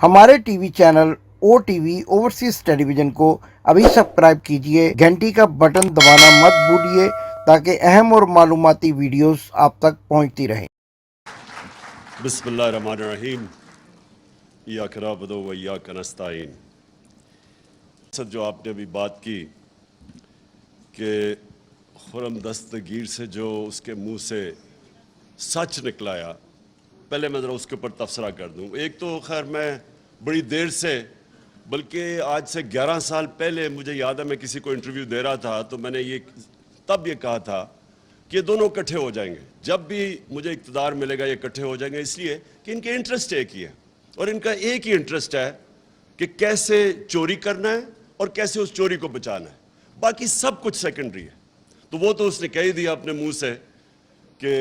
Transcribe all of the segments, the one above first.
हमारे TV channel ओ TV overseas television को अभी सब्सक्राइब कीजिए, घंटी का बटन दबाना मत भूलिए ताकि अहम और मालूमाती वीडियोस आप तक पहुंचती रहें। बिस्मिल्लाहिर्रहमानिर्रहीम इय्याक नअबुदु व इय्याक नस्तईन। सर जो आपने अभी बात की कि खुर्रम दस्तगीर से जो उसके मुंह से सच निकलाया, पहले मैं ज़रा उसके ऊपर तबसरा कर दूं। एक तो खैर मैं बड़ी देर से, बल्कि आज से 11 साल पहले मुझे याद है मैं किसी को इंटरव्यू दे रहा था तो मैंने तब ये कहा था कि ये दोनों इकट्ठे हो जाएंगे, जब भी मुझे इक़्तिदार मिलेगा ये इकट्ठे हो जाएंगे, इसलिए कि इनके इंटरेस्ट एक ही है और इनका एक ही इंटरेस्ट है कि कैसे चोरी करना है और कैसे उस चोरी को बचाना है, बाकी सब कुछ सेकेंडरी है। तो वो तो उसने कह ही दिया अपने मुंह से कि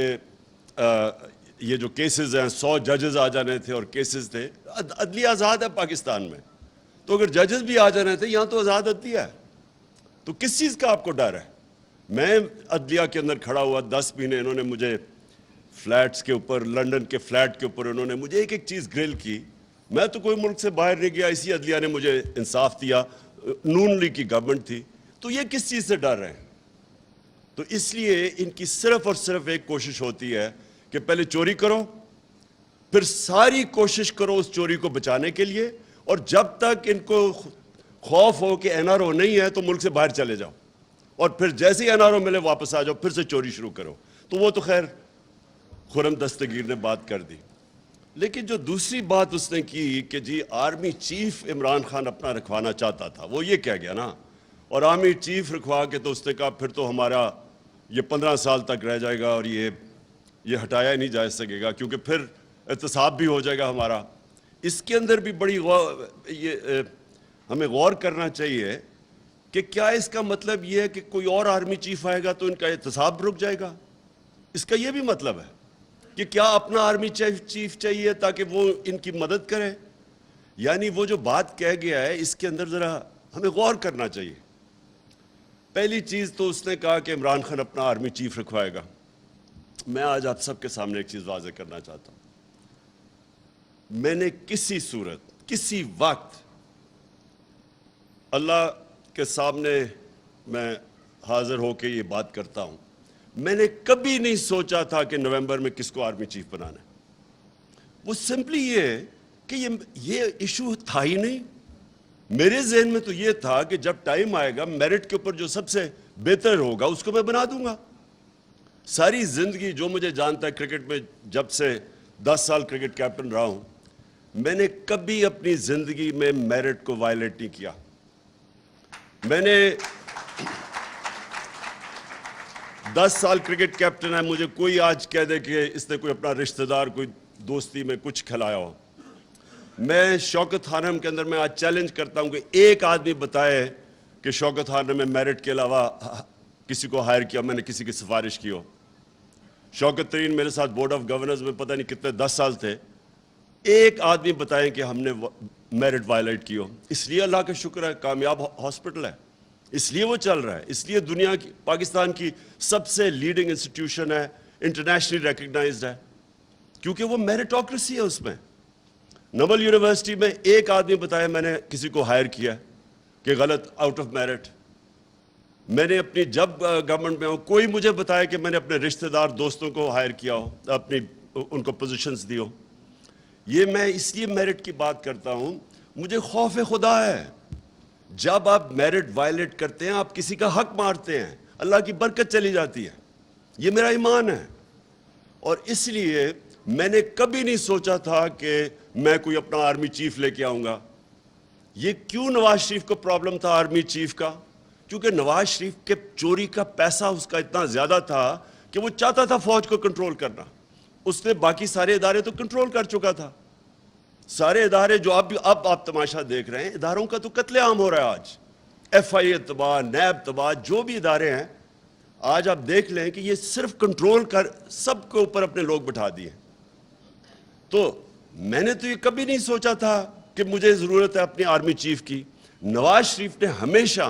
ये जो केसेस हैं 100 जजेस आ जाने थे और केसेस थे। अदलिया आज़ाद है पाकिस्तान में, तो अगर जजेस भी आ जाने थे, यहाँ तो आज़ाद अदलिया है, तो किस चीज़ का आपको डर है? मैं अदलिया के अंदर खड़ा हुआ 10 महीने, इन्होंने मुझे फ्लैट्स के ऊपर, लंदन के फ्लैट के ऊपर इन्होंने मुझे एक एक चीज़ ग्रिल की। मैं तो कोई मुल्क से बाहर नहीं गया, इसी अदलिया ने मुझे इंसाफ दिया। नून लीग की गवर्नमेंट थी, तो ये किस चीज़ से डर रहे हैं? तो इसलिए इनकी सिर्फ और सिर्फ एक कोशिश होती है कि पहले चोरी करो, फिर सारी कोशिश करो उस चोरी को बचाने के लिए, और जब तक इनको खौफ हो कि एनआरओ नहीं है तो मुल्क से बाहर चले जाओ, और फिर जैसे ही एनआरओ मिले वापस आ जाओ, फिर से चोरी शुरू करो। तो वो तो खैर खुर्रम दस्तगीर ने बात कर दी। लेकिन जो दूसरी बात उसने की कि जी आर्मी चीफ इमरान खान अपना रखवाना चाहता था, वो ये कह गया ना, और आर्मी चीफ रखवा के तो उसने कहा फिर तो हमारा ये 15 साल तक रह जाएगा और ये हटाया ही नहीं जा सकेगा, क्योंकि फिर एहतसाब भी हो जाएगा हमारा। इसके अंदर भी बड़ी हमें गौर करना चाहिए कि क्या इसका मतलब ये है कि कोई और आर्मी चीफ आएगा तो इनका एहतसाब रुक जाएगा? इसका ये भी मतलब है कि क्या अपना आर्मी चीफ चाहिए ताकि वो इनकी मदद करे? यानी वो जो बात कह गया है, इसके अंदर ज़रा हमें गौर करना चाहिए। पहली चीज़ तो उसने कहा कि इमरान खान अपना आर्मी चीफ रखवाएगा। मैं आज आप सबके सामने एक चीज़ वाज़ेह करना चाहता हूँ, मैंने किसी सूरत, किसी वक्त, अल्लाह के सामने मैं हाजिर होकर ये बात करता हूँ, मैंने कभी नहीं सोचा था कि नवंबर में किसको आर्मी चीफ बनाना है। वो सिंपली ये है कि ये इशू था ही नहीं। मेरे जहन में तो ये था कि जब टाइम आएगा, मेरिट के ऊपर जो सबसे बेहतर होगा उसको मैं बना दूंगा। सारी ज़िंदगी जो मुझे जानता है, क्रिकेट में जब से 10 साल क्रिकेट कैप्टन रहा हूँ, मैंने कभी अपनी ज़िंदगी में मेरिट को वायलेट नहीं किया। मैंने 10 साल क्रिकेट कैप्टन है, मुझे कोई आज कह दे कि इसने कोई अपना रिश्तेदार कोई दोस्ती में कुछ खिलाया हो, मैं शौकत खानम के अंदर मैं आज चैलेंज करता हूं कि एक आदमी बताए कि शौकत खानम में मेरिट के अलावा किसी को हायर किया, मैंने किसी की सिफारिश की हो। शौकत तरीन मेरे साथ बोर्ड ऑफ गवर्नर्स में पता नहीं कितने 10 साल थे, एक आदमी बताएं कि हमने मेरिट वायलेट की हो। इसलिए अल्लाह का शुक्र है कामयाब हॉस्पिटल है, इसलिए वो चल रहा है, इसलिए दुनिया की, पाकिस्तान की सबसे लीडिंग इंस्टीट्यूशन है, इंटरनेशनली रिकग्नाइज्ड है, क्योंकि वो मेरिटोक्रेसी है। उसमें नवल यूनिवर्सिटी में एक आदमी बताया मैंने किसी को हायर किया कि गलत, आउट ऑफ मेरिट। मैंने अपनी, जब गवर्नमेंट में हो, कोई मुझे बताया कि मैंने अपने रिश्तेदार दोस्तों को हायर किया हो, अपनी उनको पोजीशंस दी हो। ये मैं इसलिए मेरिट की बात करता हूं, मुझे खौफ खुदा है। जब आप मेरिट वायलेट करते हैं, आप किसी का हक मारते हैं, अल्लाह की बरकत चली जाती है। ये मेरा ईमान है, और इसलिए मैंने कभी नहीं सोचा था कि मैं कोई अपना आर्मी चीफ लेके आऊंगा। ये क्यों नवाज शरीफ को प्रॉब्लम था आर्मी चीफ का? क्योंकि नवाज शरीफ के चोरी का पैसा उसका इतना ज्यादा था कि वो चाहता था फौज को कंट्रोल करना। उसने बाकी सारे इदारे तो कंट्रोल कर चुका था, सारे इदारे जो अब आप तमाशा देख रहे हैं, इदारों का तो कत्लेआम हो रहा है आज। FIA तबाह, नैब तबाह, जो भी इदारे हैं आज आप देख लें कि ये सिर्फ कंट्रोल कर सबके ऊपर अपने लोग बिठा दिए। तो मैंने तो ये कभी नहीं सोचा था कि मुझे ज़रूरत है अपनी आर्मी चीफ की। नवाज शरीफ ने हमेशा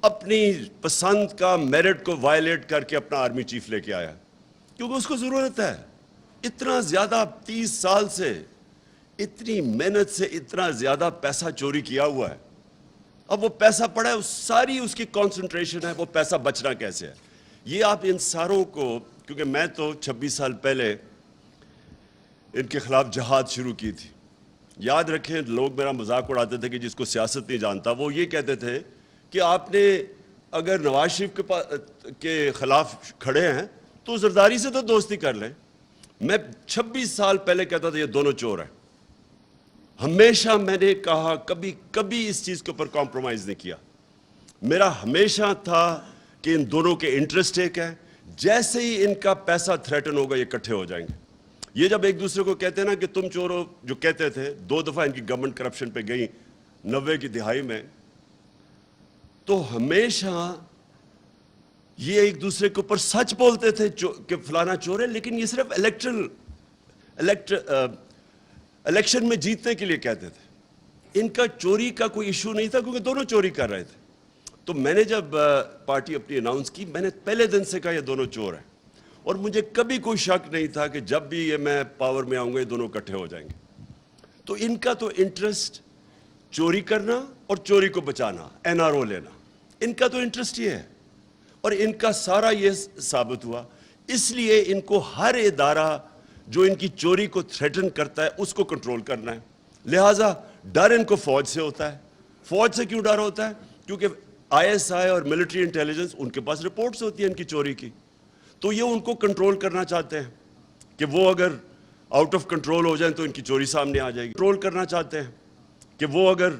अपनी पसंद का मेरिट को वायलेट करके अपना आर्मी चीफ लेके आया, क्योंकि उसको ज़रूरत है। इतना ज़्यादा 30 साल से اتنی محنت سے اتنا زیادہ پیسہ چوری کیا ہوا ہے, اب وہ پیسہ پڑا ہے, ساری اس کی کانسنٹریشن ہے وہ پیسہ بچنا کیسے ہے. یہ آپ ان ساروں کو, کیونکہ میں تو 26 سال پہلے ان کے خلاف جہاد شروع کی تھی. یاد رکھیں, لوگ میرا مذاق اڑاتے تھے کہ جس کو سیاست نہیں جانتا, وہ یہ کہتے تھے کہ آپ نے اگر نواز شریف کے خلاف کھڑے ہیں تو زرداری سے تو دوستی کر لیں. میں 26 سال پہلے کہتا تھا یہ دونوں چور ہیں. ہمیشہ میں نے کہا کبھی اس چیز کے اوپر کمپرومائز نہیں کیا. میرا ہمیشہ تھا کہ ان دونوں کے انٹرسٹ ایک ہیں, جیسے ہی ان کا پیسہ تھریٹن ہوگا یہ اکٹھے ہو جائیں گے. یہ جب ایک دوسرے کو کہتے ہیں نا کہ تم چور ہو, جو کہتے تھے, 2 دفعہ ان کی گورنمنٹ کرپشن پہ گئی 90 کی دہائی میں, تو ہمیشہ یہ ایک دوسرے کے اوپر سچ بولتے تھے کہ فلانا چور ہے, لیکن یہ صرف الیکشن میں جیتنے کے لیے کہتے تھے. ان کا چوری کا کوئی ایشو نہیں تھا کیونکہ دونوں چوری کر رہے تھے. تو میں نے جب پارٹی اپنی اناؤنس کی, میں نے پہلے دن سے کہا یہ دونوں چور ہیں, اور مجھے کبھی کوئی شک نہیں تھا کہ جب بھی یہ میں پاور میں آؤں گا یہ دونوں اکٹھے ہو جائیں گے. تو ان کا تو انٹرسٹ چوری کرنا اور چوری کو بچانا, NRO لینا, ان کا تو انٹرسٹ یہ ہے, اور ان کا سارا یہ ثابت ہوا. اس لیے ان کو ہر ادارہ جو ان کی چوری کو تھریٹن کرتا ہے اس کو کنٹرول کرنا ہے. لہٰذا ڈر ان کو فوج سے ہوتا ہے. فوج سے کیوں ڈر ہوتا ہے؟ کیونکہ ISI اور ملٹری انٹیلیجنس ان کے پاس رپورٹس ہوتی ہیں ان کی چوری کی, تو یہ ان کو کنٹرول کرنا چاہتے ہیں کہ وہ اگر آؤٹ آف کنٹرول ہو جائیں تو ان کی چوری سامنے آ جائے گی. کنٹرول کرنا چاہتے ہیں کہ وہ اگر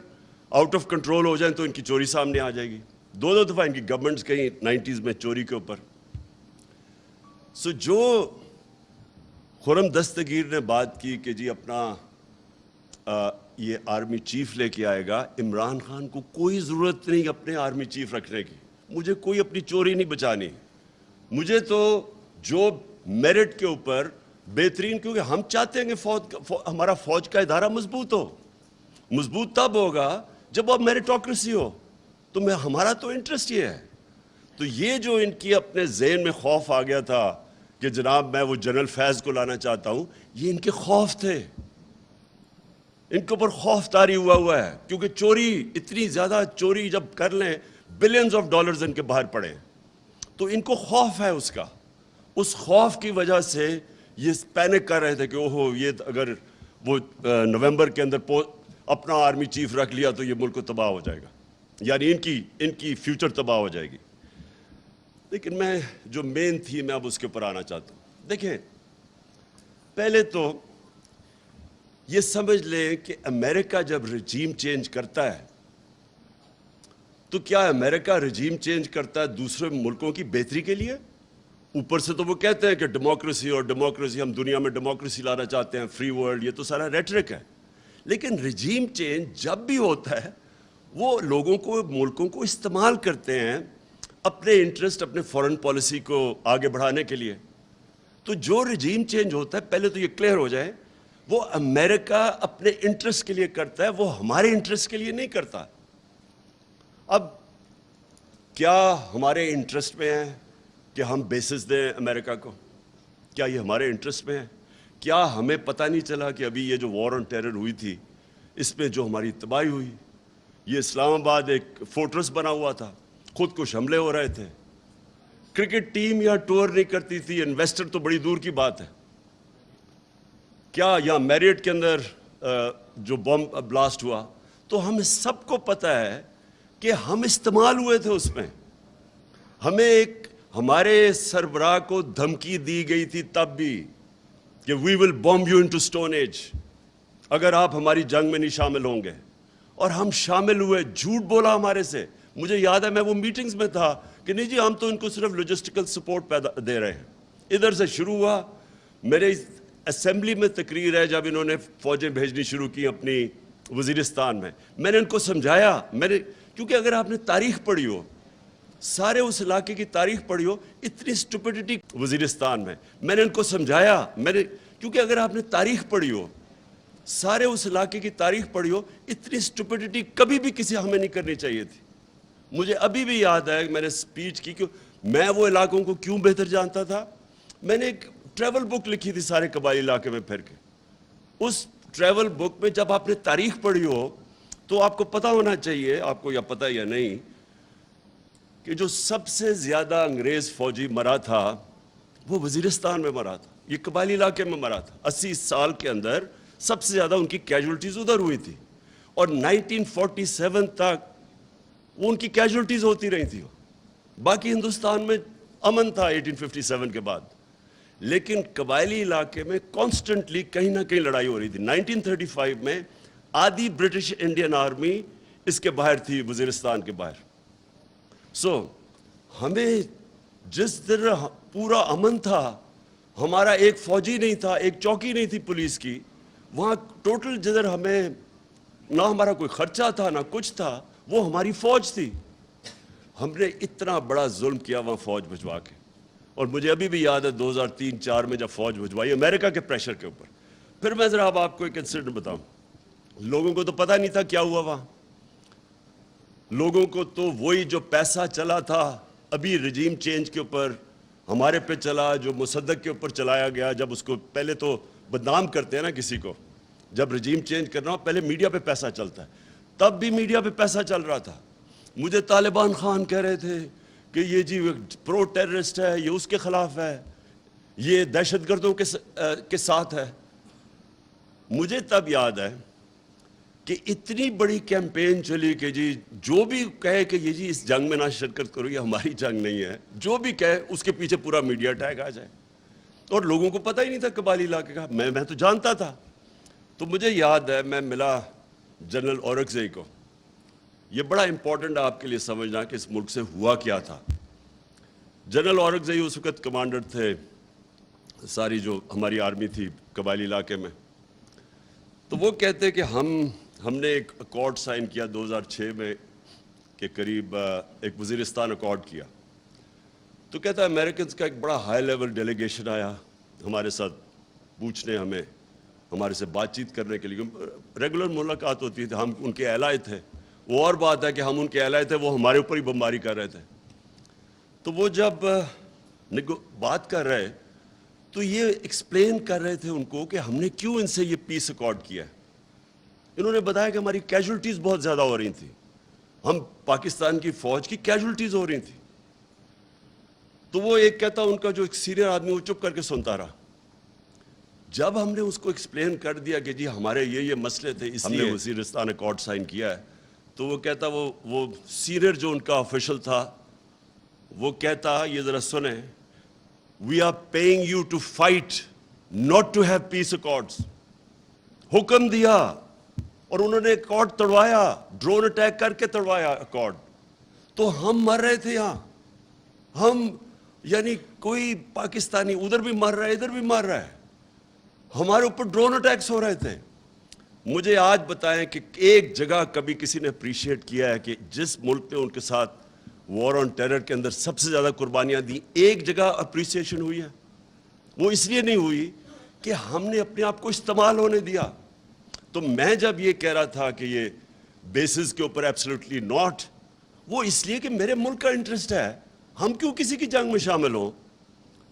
آؤٹ آف کنٹرول ہو جائیں تو ان کی چوری سامنے آ جائے گی. 2 دفعہ ان کی گورنمنٹس کہیں 90s میں چوری کے اوپر. جو خرم دستگیر نے بات کی کہ جی اپنا یہ آرمی چیف لے کے آئے گا, عمران خان کو کوئی ضرورت نہیں اپنے آرمی چیف رکھنے کی. مجھے کوئی اپنی چوری نہیں بچانی. مجھے تو جو میرٹ کے اوپر بہترین, کیونکہ ہم چاہتے ہیں کہ ہمارا فوج کا ادارہ مضبوط ہو. مضبوط تب ہوگا جب اب میرٹوکریسی ہو. تو ہمارا تو انٹرسٹ یہ ہے. تو یہ جو ان کی اپنے ذہن میں خوف آ گیا تھا کہ جناب میں وہ جنرل فیض کو لانا چاہتا ہوں, یہ ان کے خوف تھے. ان کے اوپر خوف طاری ہوا ہے, کیونکہ چوری, اتنی زیادہ چوری جب کر لیں, بلینز آف ڈالرز ان کے باہر پڑے, تو ان کو خوف ہے اس کا. اس خوف کی وجہ سے یہ پینک کر رہے تھے کہ اوہو یہ اگر وہ نومبر کے اندر اپنا آرمی چیف رکھ لیا تو یہ ملک کو تباہ ہو جائے گا, یعنی ان کی فیوچر تباہ ہو جائے گی. لیکن میں جو مین تھی میں اب اس کے اوپر آنا چاہتا ہوں. دیکھیں, پہلے تو یہ سمجھ لیں کہ امریکہ جب رجیم چینج کرتا ہے تو کیا امریکہ رجیم چینج کرتا ہے دوسرے ملکوں کی بہتری کے لیے؟ اوپر سے تو وہ کہتے ہیں کہ ڈیموکریسی اور ڈیموکریسی, ہم دنیا میں ڈیموکریسی لانا چاہتے ہیں, فری ورلڈ, یہ تو سارا ریٹرک ہے. لیکن رجیم چینج جب بھی ہوتا ہے وہ لوگوں کو, ملکوں کو استعمال کرتے ہیں اپنے انٹرسٹ, اپنے فورن پالیسی کو آگے بڑھانے کے لیے. تو جو رجیم چینج ہوتا ہے, پہلے تو یہ کلیئر ہو جائے, وہ امریکہ اپنے انٹرسٹ کے لیے کرتا ہے, وہ ہمارے انٹرسٹ کے لیے نہیں کرتا. اب کیا ہمارے انٹرسٹ میں ہے کہ ہم بیسز دیں امریکہ کو؟ کیا یہ ہمارے انٹرسٹ میں ہے؟ کیا ہمیں پتہ نہیں چلا کہ ابھی یہ جو وار آن ٹیرر ہوئی تھی اس میں جو ہماری تباہی ہوئی, یہ اسلام آباد ایک فورٹرس بنا ہوا تھا, خود کش حملے ہو رہے تھے, کرکٹ ٹیم یہاں ٹور نہیں کرتی تھی, انویسٹر تو بڑی دور کی بات ہے. کیا یہاں میریٹ کے اندر جو بم بلاسٹ ہوا, تو ہمیں سب کو پتہ ہے کہ ہم استعمال ہوئے تھے اس میں. ہمیں ہمارے سربراہ کو دھمکی دی گئی تھی تب بھی کہ we will bomb you into stone age اگر آپ ہماری جنگ میں نہیں شامل ہوں گے. اور ہم شامل ہوئے, جھوٹ بولا ہمارے سے. مجھے یاد ہے میں وہ میٹنگز میں تھا کہ نہیں جی ہم تو ان کو صرف لاجسٹیکل سپورٹ دے رہے ہیں. ادھر سے شروع ہوا. میرے اسمبلی میں تقریر ہے جب انہوں نے فوجیں بھیجنی شروع کی اپنی وزیرستان میں نے ان کو سمجھایا, کیونکہ اگر آپ نے تاریخ پڑھی ہو, سارے اس علاقے کی تاریخ پڑھی ہو, اتنی سٹوپیڈیٹی وزیرستان میں نے ان کو سمجھایا. کیونکہ اگر آپ نے تاریخ پڑھی ہو, سارے اس علاقے کی تاریخ پڑھی ہو, اتنی سٹوپیڈیٹی کبھی بھی کسی ہمیں نہیں کرنی چاہیے تھی. مجھے ابھی بھی یاد ہے میں نے سپیچ کی کہ میں وہ علاقوں کو کیوں بہتر جانتا تھا. میں نے ایک ٹریول بک لکھی تھی سارے قبائلی علاقے میں پھر کے. اس ट्रैवल बुक में जब आपने तारीख पढ़ी हो तो आपको पता होना चाहिए, आपको या पता या नहीं, कि जो सबसे ज्यादा अंग्रेज फौजी मरा था वो वजीरिस्तान में मरा था, ये कबायली इलाके में मरा था। 80 साल के अंदर सबसे ज्यादा उनकी कैजुअल्टीज उधर हुई थी, और 1947 तक वो उनकी कैजुअल्टीज होती रही थी। बाकी हिंदुस्तान में अमन था 1857 के बाद, लेकिन कबायली इलाके में कॉन्स्टेंटली कहीं ना कहीं लड़ाई हो रही थी। 1935 में आधी ब्रिटिश इंडियन आर्मी इसके बाहर थी, वजीरिस्तान के बाहर। हमें जिस तरह पूरा अमन था, हमारा एक फौजी नहीं था, एक चौकी नहीं थी पुलिस की, वहाँ टोटल जिधर हमें ना हमारा कोई खर्चा था ना कुछ था, वो हमारी फौज थी। हमने इतना बड़ा जुल्म किया वहाँ फौज भिजवा के, और मुझे अभी भी याद है 2003-4 में जब फौज भिजवाई अमेरिका के प्रेशर के ऊपर। फिर मैं जरा अब आपको एक इंसिडेंट बताऊं। लोगों को तो पता नहीं था क्या हुआ वहाँ, लोगों को तो वही जो पैसा चला था अभी रजीम चेंज के ऊपर हमारे पे चला, जो मुसद्दक के ऊपर चलाया गया। जब उसको पहले तो बदनाम करते हैं ना किसी को, जब रजीम चेंज करना हो पहले मीडिया पे पैसा चलता है, तब भी मीडिया पे पैसा चल रहा था। मुझे तालिबान खान कह रहे थे कि ये जी प्रो टेररिस्ट है, ये उसके खिलाफ है, ये दहशतगर्दों के साथ है। मुझे तब याद है कि इतनी बड़ी कैंपेन चली कि जी जो भी कहे कि ये जी इस जंग में ना शिरकत करो, ये हमारी जंग नहीं है, जो भी कहे उसके पीछे पूरा मीडिया टैग आ जाए। और लोगों को पता ही नहीं था कबायली इलाके का, मैं तो जानता था। तो मुझे याद है मैं मिला जनरल औरकज़ई को। ये बड़ा इंपॉर्टेंट है आपके लिए समझना कि इस मुल्क से हुआ क्या था। जनरल औरकज़ई उस वक्त कमांडर थे सारी जो हमारी आर्मी थी कबायली इलाके में। तो वो कहते कि हमने एक अकॉर्ड साइन किया 2006 में के करीब, एक वजीरिस्तान अकॉर्ड किया। तो कहता है अमेरिकन का एक बड़ा हाई लेवल डेलीगेशन आया हमारे साथ पूछने, हमें हमारे से बातचीत करने के लिए। रेगुलर मुलाकात होती थी, हम उनके एलाए थे। वो और बात है कि हम उनके एलाए थे, वो हमारे ऊपर ही बमबारी कर रहे थे। तो वो जब बात कर रहे तो ये एक्सप्लेन कर रहे थे उनको कि हमने क्यों इनसे ये पीस अकॉर्ड किया है। इन्होंने बताया कि हमारी कैजुअल्टीज बहुत ज़्यादा हो रही थी, हम पाकिस्तान की फ़ौज की कैजुअल्टीज हो रही थी। तो वो एक कहता, उनका जो एक सीनियर आदमी वो चुप करके सुनता रहा। जब हमने उसको एक्सप्लेन कर दिया कि जी हमारे ये मसले थे इसलिए हमने वजीरिस्तान अकॉर्ड साइन किया है, तो वो कहता, वो सीनियर जो उनका ऑफिशियल था वो कहता, ये ज़रा सुने, we are paying you to fight not to have peace accords. हुक्म दिया और उन्होंने अकॉर्ड तोड़वाया, ड्रोन अटैक करके तोड़वाया अकॉर्ड। तो हम मर रहे थे यहाँ, हम यानी कोई पाकिस्तानी उधर भी मर रहा है इधर भी मर रहा है, हमारे ऊपर ड्रोन अटैक्स हो रहे थे। मुझे आज बताएं कि एक जगह कभी किसी ने अप्रिशिएट किया है कि जिस मुल्क ने उनके साथ वॉर ऑन टेरर के अंदर सबसे ज़्यादा कुर्बानियाँ दी, एक जगह अप्रिसिएशन हुई है? वो इसलिए नहीं हुई कि हमने अपने आप को इस्तेमाल होने दिया। तो मैं जब ये कह रहा था कि ये बेसिस के ऊपर एब्सोल्युटली नॉट, वो इसलिए कि मेरे मुल्क का इंटरेस्ट है। हम क्यों किसी की जंग में शामिल हों?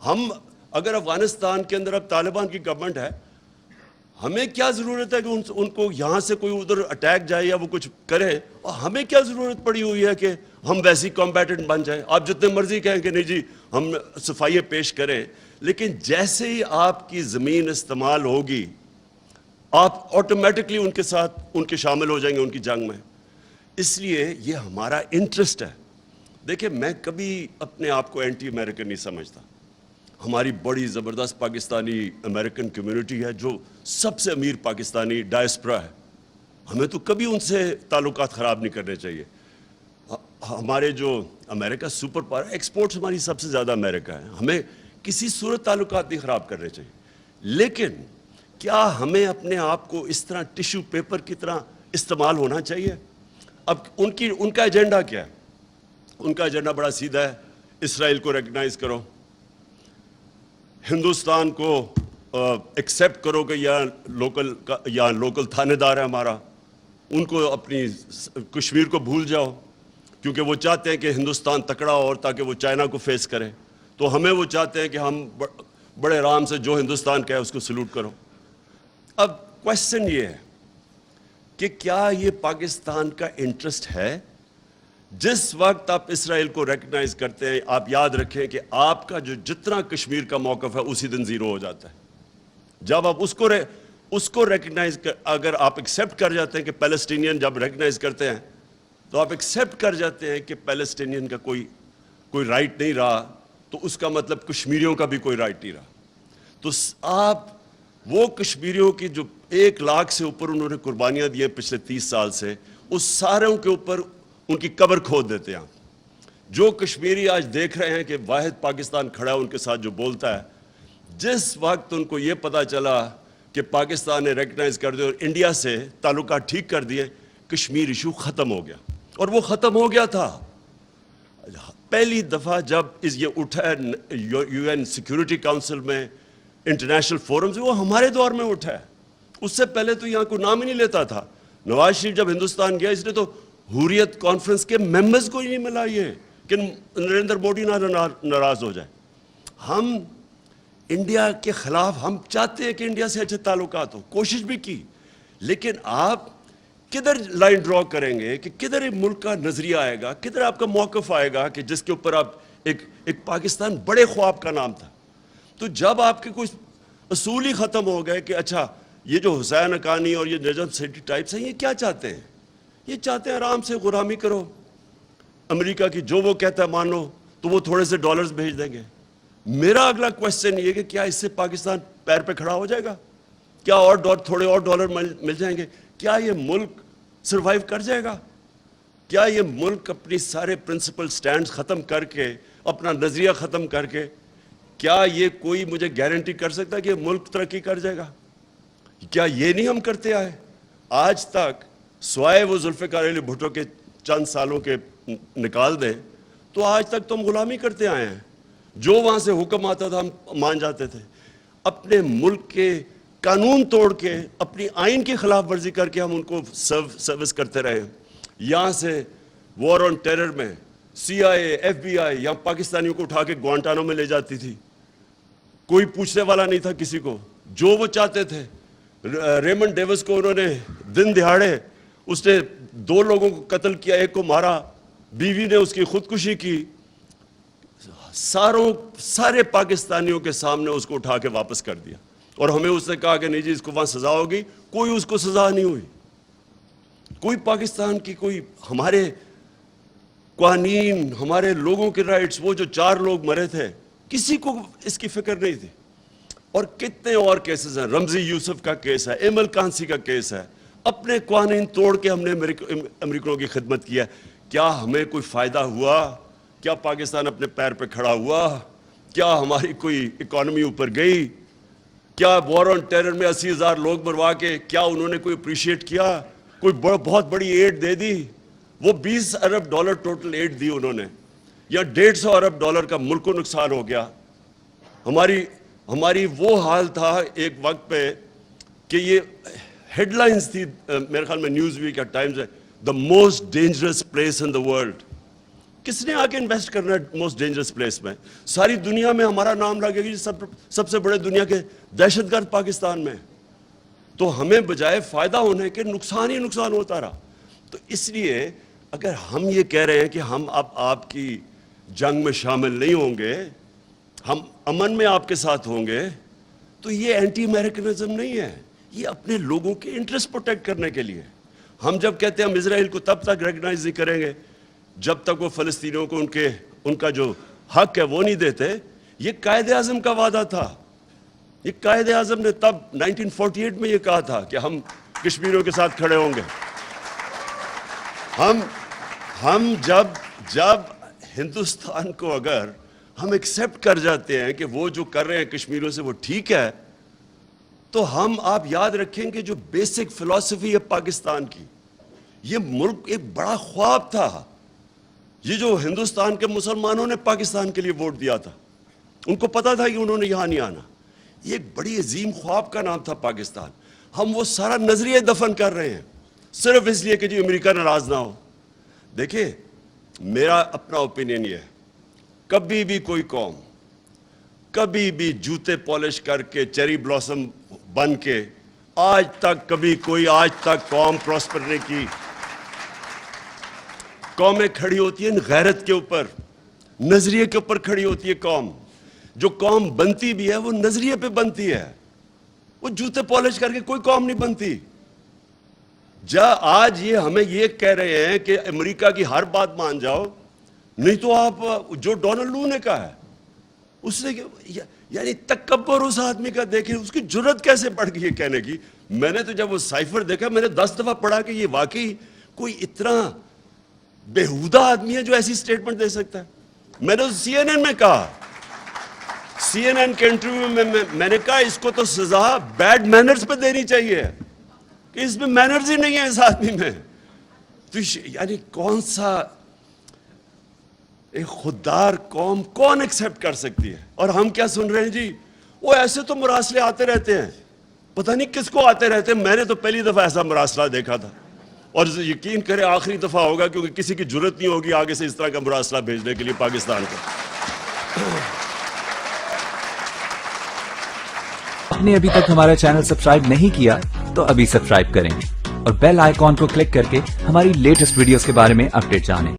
हम अगर अफगानिस्तान के अंदर अब तालिबान की गवर्नमेंट है, हमें क्या ज़रूरत है कि उनको यहाँ से कोई उधर अटैक जाए या वो कुछ करे, और हमें क्या ज़रूरत पड़ी हुई है कि हम वैसी कॉम्बैटेंट बन जाएं? आप जितने मर्जी कहें कि नहीं जी हम सफाइयाँ पेश करें, लेकिन जैसे ही आपकी ज़मीन इस्तेमाल होगी आप ऑटोमेटिकली उनके साथ उनके शामिल हो जाएंगे उनकी जंग में। इसलिए ये हमारा इंटरेस्ट है। देखिए, मैं कभी अपने आप को एंटी अमेरिकन नहीं समझता। हमारी बड़ी ज़बरदस्त पाकिस्तानी अमेरिकन कम्युनिटी है, जो सबसे अमीर पाकिस्तानी डायस्पोरा है। हमें तो कभी उनसे ताल्लुकात ख़राब नहीं करने चाहिए। हमारे जो अमेरिका सुपर पावर, एक्सपोर्ट्स हमारी सबसे ज़्यादा अमेरिका है, हमें किसी सूरत ताल्लुकात नहीं ख़राब करने चाहिए। लेकिन क्या हमें अपने आप को इस तरह टिश्यू पेपर की तरह इस्तेमाल होना चाहिए? अब उनका एजेंडा क्या है? उनका एजेंडा बड़ा सीधा है, इसराइल को रिकग्नाइज करो, हिंदुस्तान को एक्सेप्ट करो कि यहाँ लोकल थानेदार है हमारा, उनको अपनी कश्मीर को भूल जाओ, क्योंकि वो चाहते हैं कि हिंदुस्तान तकड़ा हो और ताकि वो चाइना को फेस करे। तो हमें वो चाहते हैं कि हम बड़े आराम से जो हिंदुस्तान का है उसको सलूट करो। अब क्वेश्चन ये है कि क्या ये पाकिस्तान का इंटरेस्ट है? जिस वक्त आप इसराइल को रिकग्नाइज करते हैं, आप याद रखें कि आपका जो जितना कश्मीर का मौक़िफ़ है उसी दिन ज़ीरो हो जाता है। जब आप उसको रिकग्नाइज अगर आप एक्सेप्ट कर जाते हैं कि पैलेस्टीनियन जब रिकग्नाइज करते हैं तो आप एक्सेप्ट कर जाते हैं कि पैलेस्टीनियन का कोई राइट नहीं रहा, तो उसका मतलब कश्मीरियों का भी कोई राइट नहीं रहा। तो आप वो कश्मीरियों की जो 1 लाख से ऊपर उन्होंने कुर्बानियाँ दी हैं पिछले 30 साल से, उस सारों के ऊपर उनकी कब्र खोद देते हैं। जो कश्मीरी आज देख रहे हैं कि वाहिद पाकिस्तान खड़ा है उनके साथ जो बोलता है, जिस वक्त उनको ये पता चला कि पाकिस्तान ने रिकग्नाइज कर दिया और इंडिया से ताल्लुकात ठीक कर दिए, कश्मीर इशू ख़त्म हो गया। और वो ख़त्म हो गया था पहली दफ़ा जब ये उठा है UN सिक्योरिटी काउंसिल में, इंटरनेशनल फोरम्स, वो हमारे दौर में उठा है। उससे पहले तो यहाँ कोई नाम ही नहीं लेता था। नवाज शरीफ जब हिंदुस्तान गया, इसने तो हुर्रियत कॉन्फ्रेंस के मेंबर्स को ही नहीं मिला ये कि नरेंद्र मोदी नाराज़ हो जाए। हम इंडिया के ख़िलाफ़, हम चाहते हैं कि इंडिया से अच्छे ताल्लुकात हो, कोशिश भी की, लेकिन आप किधर लाइन ड्रॉ करेंगे कि किधर एक मुल्क का नज़रिया आएगा, किधर आपका मौक़िफ़ आएगा कि जिसके ऊपर आप एक पाकिस्तान बड़े ख्वाब का नाम था। तो जब आपके कुछ असूल ही ख़त्म हो गए कि अच्छा ये जो हुसैन हक्कानी और ये नजम सेठी टाइप्स हैं, ये क्या चाहते हैं? ये चाहते हैं आराम से गुलामी करो, अमेरिका की जो वो कहता है मानो, तो वो थोड़े से डॉलर्स भेज देंगे। मेरा अगला क्वेश्चन ये कि क्या इससे पाकिस्तान पैर पे खड़ा हो जाएगा? क्या थोड़े और डॉलर मिल जाएंगे? क्या ये मुल्क सर्वाइव कर जाएगा? क्या ये मुल्क अपनी सारे प्रिंसिपल स्टैंड्स ख़त्म करके, अपना नज़रिया ख़त्म करके, क्या ये कोई मुझे गारंटी कर सकता है कि मुल्क तरक्की कर जाएगा? क्या ये नहीं हम करते आए आज तक? स्वाय वो जुल्फ़िकार अली भुट्टो के चंद सालों के निकाल दें तो आज तक तो हम गुलामी करते आए हैं। जो वहाँ से हुक्म आता था हम मान जाते थे। अपने मुल्क के कानून तोड़ के, अपनी आइन की खिलाफ वर्जी करके हम उनको सर्विस करते रहे। यहाँ से वॉर ऑन टेरर में CIA, FBI यहाँ पाकिस्तानियों को उठा के ग्वांटानो में ले जाती थी, कोई पूछने वाला नहीं था किसी को, जो वो चाहते थे। रेमंड डेविस को उन्होंने दिन दिहाड़े, उसने 2 लोगों को कत्ल किया, 1 को मारा, बीवी ने उसकी खुदकुशी की। सारे पाकिस्तानियों के सामने उसको उठा के वापस कर दिया और हमें उसने कहा कि नहीं जी इसको वहाँ सज़ा होगी। कोई उसको सज़ा नहीं हुई। कोई पाकिस्तान की, कोई हमारे कानून, हमारे लोगों के राइट्स, वो जो 4 लोग मरे थे, किसी को इसकी फिक्र नहीं थी। और कितने और केसेस हैं। रमज़ी यूसुफ का केस है, इमल कांसी का केस है। अपने कानून तोड़ के हमने अमेरिकनों की खिदमत किया। क्या हमें कोई फ़ायदा हुआ? क्या पाकिस्तान अपने पैर पे खड़ा हुआ? क्या हमारी कोई इकॉनमी ऊपर गई? क्या वॉर ऑन टेरर में 80,000 लोग मरवा के क्या उन्होंने कोई अप्रिशिएट किया? कोई बहुत बड़ी एड दे दी? वो 20 अरब डॉलर टोटल एड दी उन्होंने, या 150 अरब डॉलर का मुल्क को नुकसान हो गया। हमारी वो हाल था एक वक्त पे कि ये हेडलाइंस थी मेरे ख्याल में न्यूज़ वीक या टाइम्स है, the most dangerous place in the world. किसने आके इन्वेस्ट करना है मोस्ट डेंजरस प्लेस में? सारी दुनिया में हमारा नाम लगेगा सबसे बड़े दुनिया के दहशतगर्द पाकिस्तान में। तो हमें बजाय फ़ायदा होने के नुकसान ही नुकसान होता रहा। तो इसलिए अगर हम ये कह रहे हैं कि हम अब आपकी जंग में शामिल नहीं होंगे, हम अमन में आपके साथ होंगे, तो ये एंटी अमेरिकनिज्म नहीं है, ये अपने लोगों के इंटरेस्ट प्रोटेक्ट करने के लिए। हम जब कहते हैं हम इजराइल को तब तक रिकग्नाइज नहीं करेंगे जब तक वो फ़लस्तीनियों को उनका जो हक है वो नहीं देते। ये कायदे आज़म का वादा था। ये कायदे आज़म ने तब 1948 में ये कहा था कि हम कश्मीरियों के साथ खड़े होंगे। हम जब हिंदुस्तान को अगर हम एक्सेप्ट कर जाते हैं कि वो जो कर रहे हैं कश्मीरियों से वो ठीक है, तो आप याद रखेंगे जो बेसिक फिलॉसफी है पाकिस्तान की, ये मुल्क एक बड़ा ख्वाब था। ये जो हिंदुस्तान के मुसलमानों ने पाकिस्तान के लिए वोट दिया था, उनको पता था कि उन्होंने यहाँ नहीं आना। ये एक बड़ी अजीम ख्वाब का नाम था पाकिस्तान। हम वो सारा नजरिया दफन कर रहे हैं सिर्फ इसलिए कि जी अमेरिका नाराज ना हो। देखिए, मेरा अपना ओपिनियन ये है, कभी भी कोई कौम कभी भी जूते पॉलिश करके चेरी ब्लॉसम बन के आज तक कभी कोई आज तक कौम प्रॉस्पर नहीं की। कौमें खड़ी होती हैं गैरत के ऊपर, नजरिए के ऊपर खड़ी होती है कौम। जो कौम बनती भी है वो नजरिए पे बनती है, वो जूते पॉलिश करके कोई कौम नहीं बनती। आज ये हमें ये कह रहे हैं कि अमेरिका की हर बात मान जाओ, नहीं तो आप जो डोनाल्ड लू ने कहा है उसने यानी तकब्बुर उस आदमी का देखें, उसकी जुर्रत कैसे बढ़ गई है कहने की। मैंने तो जब वो साइफर देखा मैंने 10 दफा पढ़ा कि ये वाकई कोई इतना बेहुदा आदमी है जो ऐसी स्टेटमेंट दे सकता है। मैंने तो CNN में कहा, CNN के इंटरव्यू में मैंने कहा इसको तो सजा बैड मैनर्स पे देनी चाहिए कि इसमें मैनर्स ही नहीं है इस आदमी में। तो यानी कौन सा एक खुददार कौम कौन एक्सेप्ट कर सकती है। और हम क्या सुन रहे हैं जी, वो ऐसे तो मुरासले आते रहते हैं, पता नहीं किसको आते रहते हैं। मैंने तो पहली दफा ऐसा मुरासला देखा था और यकीन करें आखिरी दफा होगा, क्योंकि किसी की जरूरत नहीं होगी आगे से इस तरह का मुरासला भेजने के लिए पाकिस्तान को। आपने अभी तक हमारा चैनल सब्सक्राइब नहीं किया तो अभी सब्सक्राइब करें और बेल आइकॉन को क्लिक करके हमारी लेटेस्ट वीडियोस के बारे में अपडेट जानें।